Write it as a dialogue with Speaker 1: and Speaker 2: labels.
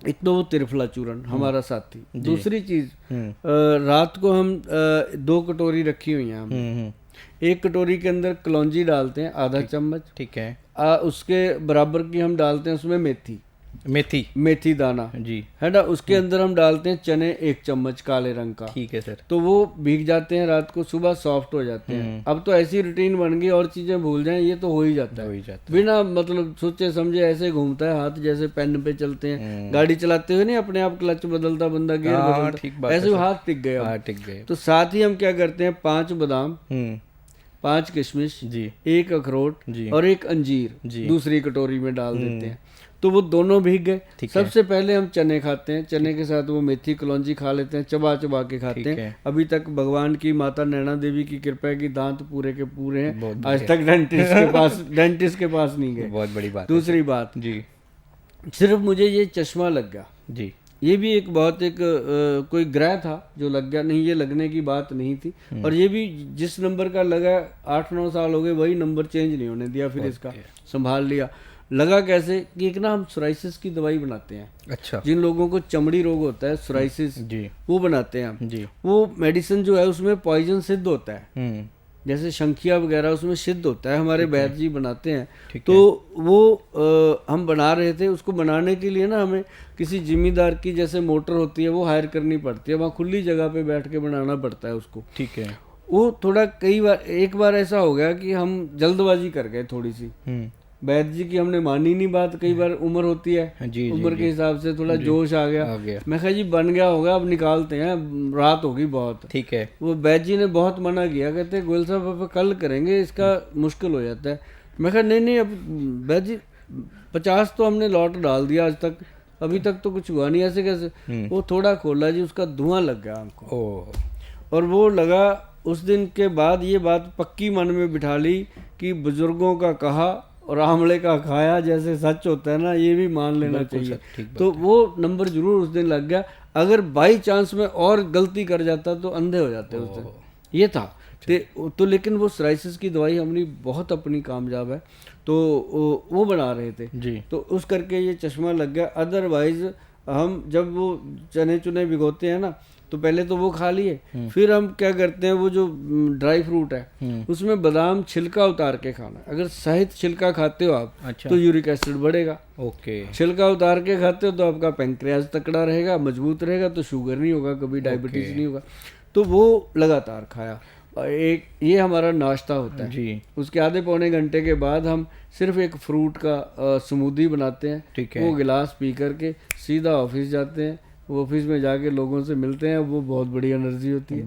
Speaker 1: एक तो वो त्रिफला चूर्ण हमारा साथी। दूसरी चीज रात को हम 2 कटोरी रखी हुई हैं हमने। एक कटोरी के अंदर कलौंजी डालते हैं आधा चम्मच,
Speaker 2: ठीक है।
Speaker 1: उसके बराबर की हम डालते हैं उसमें मेथी मेथी दाना
Speaker 2: जी,
Speaker 1: है ना। उसके अंदर हम डालते हैं चने 1 चम्मच काले रंग का।
Speaker 2: ठीक है सर।
Speaker 1: तो वो भीग जाते हैं रात को, सुबह सॉफ्ट हो जाते हैं। अब तो ऐसी रूटीन बन गई, और चीजें भूल जाएं ये तो हो ही जाता है, बिना मतलब सोचे समझे ऐसे घूमता है हाथ, जैसे पेन पे चलते हैं। गाड़ी चलाते हुए नहीं अपने आप क्लच बदलता बंदा, गियर बदलता, ऐसे हाथ टिक गए। तो साथ ही हम क्या करते हैं 5 बादाम, 5 किशमिश जी, 1 अखरोट जी, और 1 अंजीर जी दूसरी कटोरी में डाल देते हैं। तो वो दोनों भीग गए। सबसे पहले हम चने खाते हैं, चने के साथ वो मेथी कलौंजी खा लेते हैं, चबा चबा के खाते हैं। अभी तक भगवान की माता नैना देवी की कृपा है कि दांत पूरे के पूरे हैं, आज तक डेंटिस्ट के पास नहीं गए।
Speaker 2: बहुत बड़ी बात।
Speaker 1: दूसरी बात जी, सिर्फ मुझे ये चश्मा लग गया जी, ये भी एक बहुत एक कोई ग्रह था जो लग गया, नहीं ये लगने की बात नहीं थी। और ये भी जिस नंबर का लगा 8-9 साल हो गए, वही नंबर चेंज नहीं होने दिया, फिर इसका संभाल लिया। लगा कैसे कि एक ना हम सोराइसिस की दवाई बनाते हैं। अच्छा। जिन लोगों को चमड़ी रोग होता है सोराइसिस जी, वो बनाते हैं हम जी। वो मेडिसिन जो है उसमें पॉइजन सिद्ध होता है, जैसे शंखिया वगैरह उसमें सिद्ध होता है, हमारे वैद्य जी बनाते हैं। तो वो हम बना रहे थे, उसको बनाने के लिए ना हमें किसी जिम्मेदार की जैसे मोटर होती है वो हायर करनी पड़ती है, वहाँ खुली जगह पे बैठ के बनाना पड़ता है उसको। ठीक है। वो थोड़ा कई बार, एक बार ऐसा हो गया कि हम जल्दबाजी कर गए थोड़ी सी, वैद्य जी की हमने मानी नहीं बात। कई बार उम्र होती है जी, उम्र के हिसाब से थोड़ा जोश आ गया। मैं कहा जी बन गया होगा, अब निकालते हैं, रात होगी बहुत। ठीक है। वो वैद्य जी ने बहुत मना किया, कहते गोयल साहब अब कल करेंगे, इसका मुश्किल हो जाता है। मैं कहा नहीं अब वैद्य जी 50 तो हमने लॉट डाल दिया आज तक, अभी तक तो कुछ हुआ नहीं, ऐसे कैसे। वो थोड़ा खोला जी, उसका धुआं लग गया हमको, और वो लगा। उस दिन के बाद ये बात पक्की मन में बिठा ली कि बुजुर्गों का कहा और आमले का खाया जैसे सच होता है ना, ये भी मान लेना चाहिए। तो वो नंबर जरूर उस दिन लग गया। अगर बाई चांस में और गलती कर जाता तो अंधे हो जाते उस दिन, ये था। तो लेकिन वो सोराइसिस की दवाई हमारी बहुत अपनी कामयाब है, तो वो बना रहे थे जी। तो उस करके ये चश्मा लग गया। अदरवाइज हम जब वो चने चुने भिगोते हैं ना, तो पहले तो वो खा लिए, फिर हम क्या करते हैं वो जो ड्राई फ्रूट है उसमें बादाम छिलका उतार के खाना। अगर सहित छिलका खाते हो आप, अच्छा, तो यूरिक एसिड बढ़ेगा। ओके। छिलका उतार के खाते हो तो आपका पैंक्रियाज तकड़ा रहेगा, मजबूत रहेगा, तो शुगर नहीं होगा, कभी डायबिटीज नहीं होगा। तो वो लगातार खाया। एक ये हमारा नाश्ता होता है जी। उसके आधे पौने घंटे के बाद हम सिर्फ एक फ्रूट का स्मूदी बनाते हैं। ठीक है। वो गिलास पी करके सीधा ऑफिस जाते हैं। वो ऑफिस में जाके लोगों से मिलते हैं, वो बहुत बड़ी एनर्जी होती है।